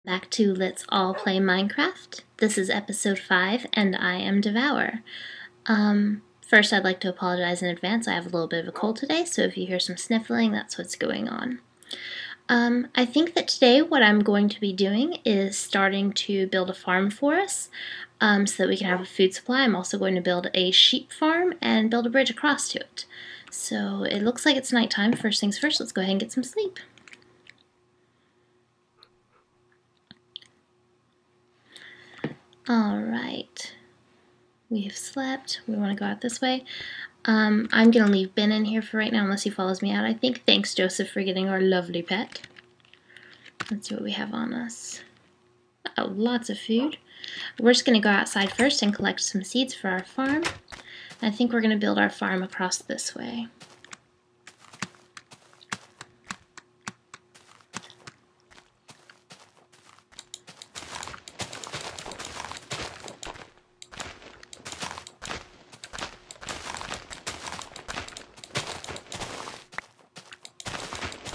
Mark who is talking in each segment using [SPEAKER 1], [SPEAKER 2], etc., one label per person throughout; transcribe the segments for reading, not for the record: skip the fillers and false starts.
[SPEAKER 1] Back to Let's All Play Minecraft. This is episode 5, and I am Devour. First, I'd like to apologize in advance. I have a little bit of a cold today, so if you hear some sniffling, that's what's going on. I think that today what I'm going to be doing is starting to build a farm for us so that we can have a food supply. I'm also going to build a sheep farm and build a bridge across to it. So it looks like it's nighttime. First things first, let's go ahead and get some sleep. Alright, we have slept. We want to go out this way. I'm going to leave Ben in here for right now unless he follows me out, I think. Thanks, Joseph, for getting our lovely pet. Let's see what we have on us. Oh, lots of food. We're just going to go outside first and collect some seeds for our farm. I think we're going to build our farm across this way.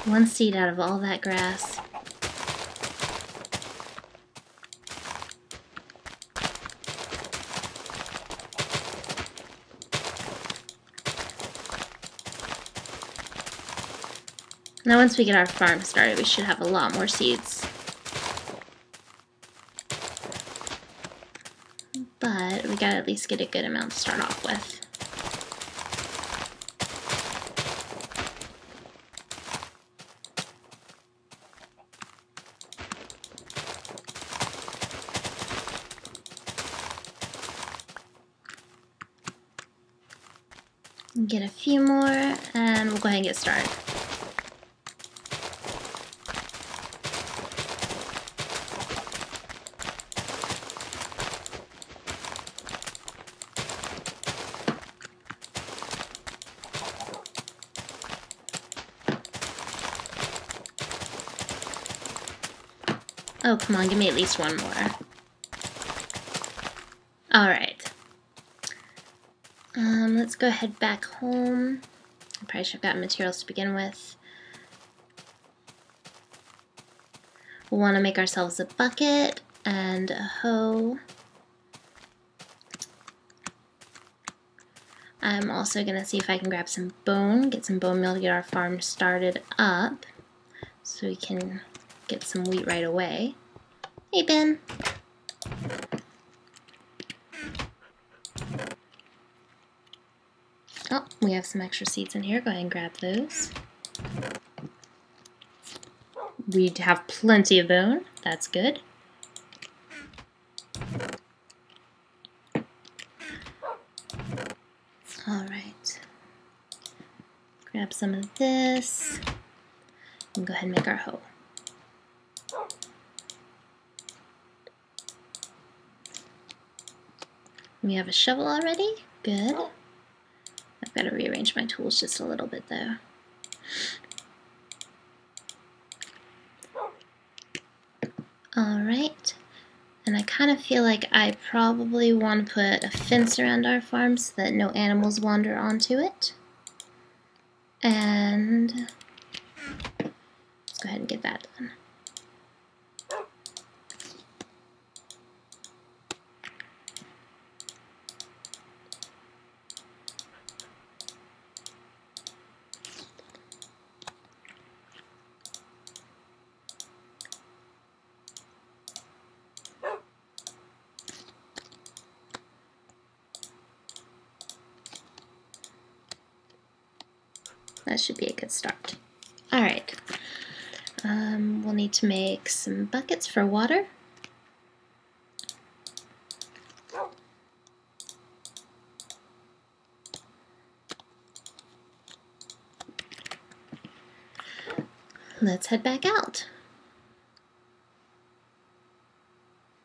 [SPEAKER 1] One seed out of all that grass. Now once we get our farm started, we should have a lot more seeds. But we gotta at least get a good amount to start off with. Get a few more, and we'll go ahead and get started. Oh, come on, give me at least one more. Alright. Let's go ahead back home. I probably should have gotten materials to begin with. We'll want to make ourselves a bucket and a hoe. I'm also going to see if I can grab some bone, get some bone meal to get our farm started up so we can get some wheat right away. Hey, Ben. Oh, we have some extra seeds in here. Go ahead and grab those. We have plenty of bone. That's good. Alright. Grab some of this. And go ahead and make our hoe. We have a shovel already. Good. I've got to rearrange my tools just a little bit though. Alright, and I kind of feel like I probably want to put a fence around our farm so that no animals wander onto it. And let's go ahead and get that done. That should be a good start. Alright, we'll need to make some buckets for water. Let's head back out.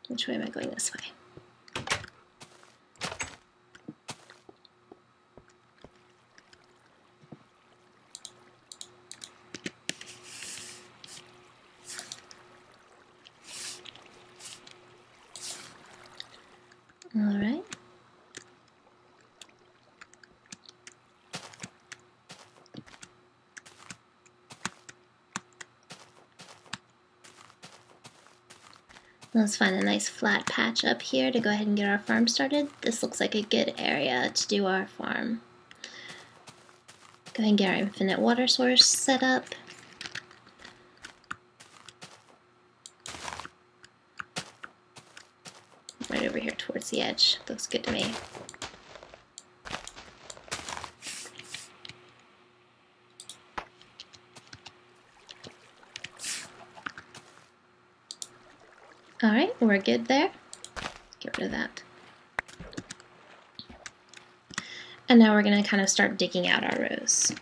[SPEAKER 1] Which way am I going? This way. Alright. Let's find a nice flat patch up here to go ahead and get our farm started. This looks like a good area to do our farm. Go ahead and get our infinite water source set up. Right over here towards the edge. Looks good to me. Alright, we're good there. Get rid of that. And now we're going to kind of start digging out our rows.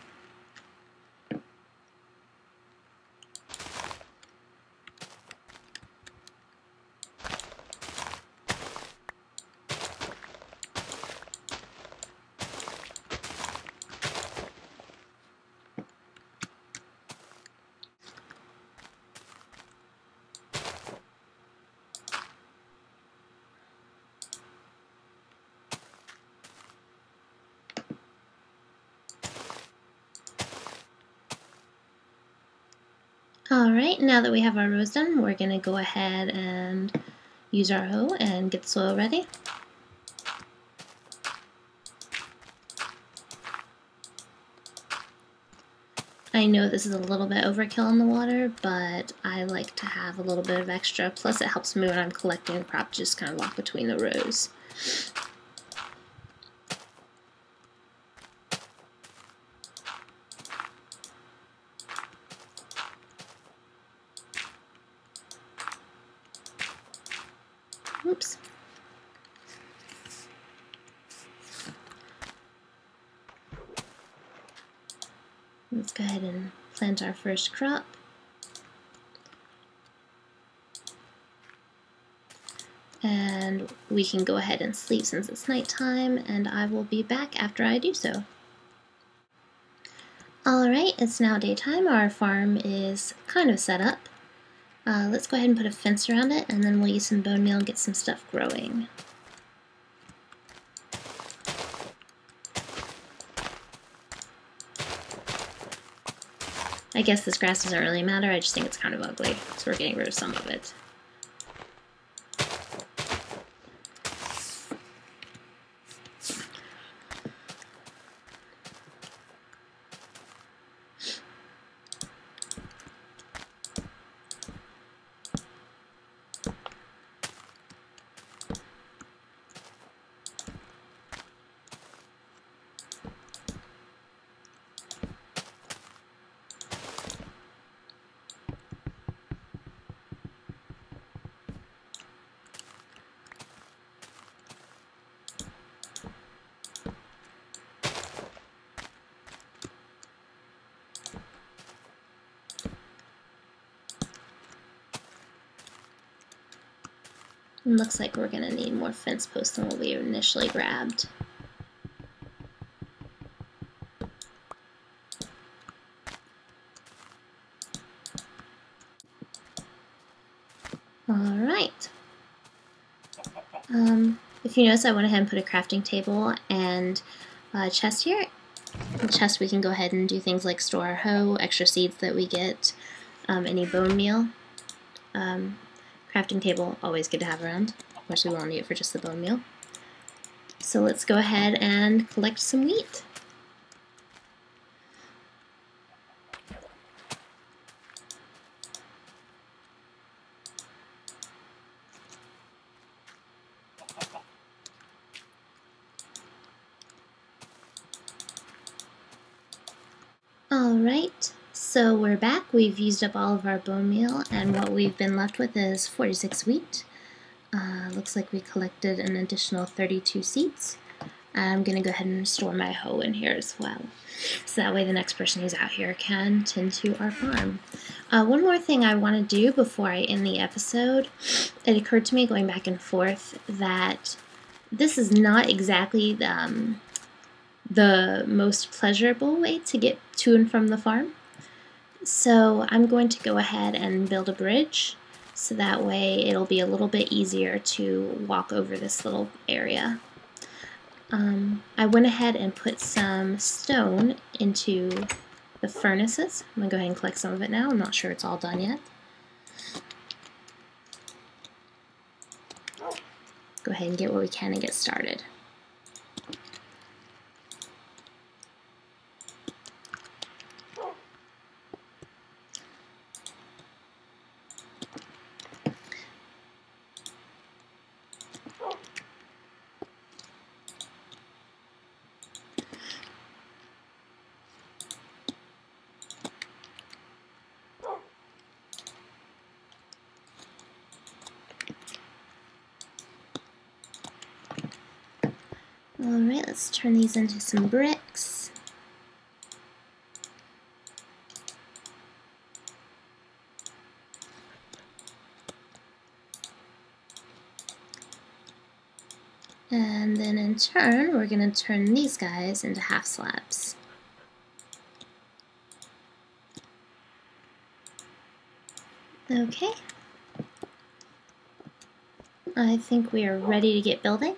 [SPEAKER 1] Alright, now that we have our rows done, we're going to go ahead and use our hoe and get the soil ready. I know this is a little bit overkill in the water, but I like to have a little bit of extra, plus it helps me when I'm collecting a crop, just kind of walk between the rows. Oops. Let's go ahead and plant our first crop. And we can go ahead and sleep since it's nighttime, and I will be back after I do so. Alright, it's now daytime. Our farm is kind of set up. Let's go ahead and put a fence around it, and then we'll use some bone meal and get some stuff growing. I guess this grass doesn't really matter, I just think it's kind of ugly, so we're getting rid of some of it. It looks like we're going to need more fence posts than what we initially grabbed. Alright. If you notice, I went ahead and put a crafting table and a chest here. In the chest we can go ahead and do things like store our hoe, extra seeds that we get, any bone meal. Crafting table, always good to have around. Of course we won't need it for just the bone meal. So let's go ahead and collect some wheat. Alright, so we're back. We've used up all of our bone meal, and what we've been left with is 46 wheat. Looks like we collected an additional 32 seeds. I'm going to go ahead and store my hoe in here as well, so that way the next person who's out here can tend to our farm. One more thing I want to do before I end the episode. It occurred to me going back and forth that this is not exactly the most pleasurable way to get to and from the farm. So I'm going to go ahead and build a bridge, so that way it'll be a little bit easier to walk over this little area. I went ahead and put some stone into the furnaces. I'm going to go ahead and collect some of it now. I'm not sure it's all done yet. go ahead and get what we can and get started. Alright, let's turn these into some bricks. And then in turn, we're going to turn these guys into half slabs. Okay. I think we are ready to get building.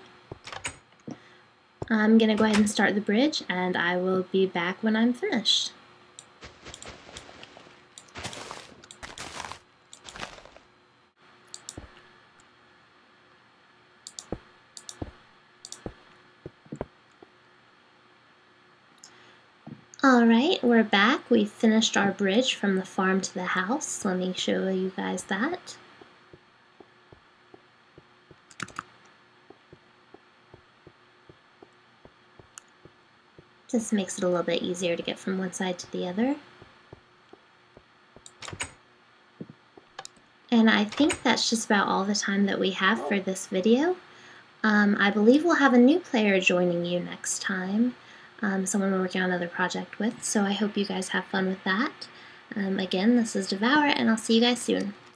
[SPEAKER 1] I'm going to go ahead and start the bridge, and I will be back when I'm finished. Alright, we're back. We finished our bridge from the farm to the house. Let me show you guys that. Just makes it a little bit easier to get from one side to the other. And I think that's just about all the time that we have for this video. I believe we'll have a new player joining you next time, someone we're working on another project with, so I hope you guys have fun with that. Again, this is Devourr, and I'll see you guys soon.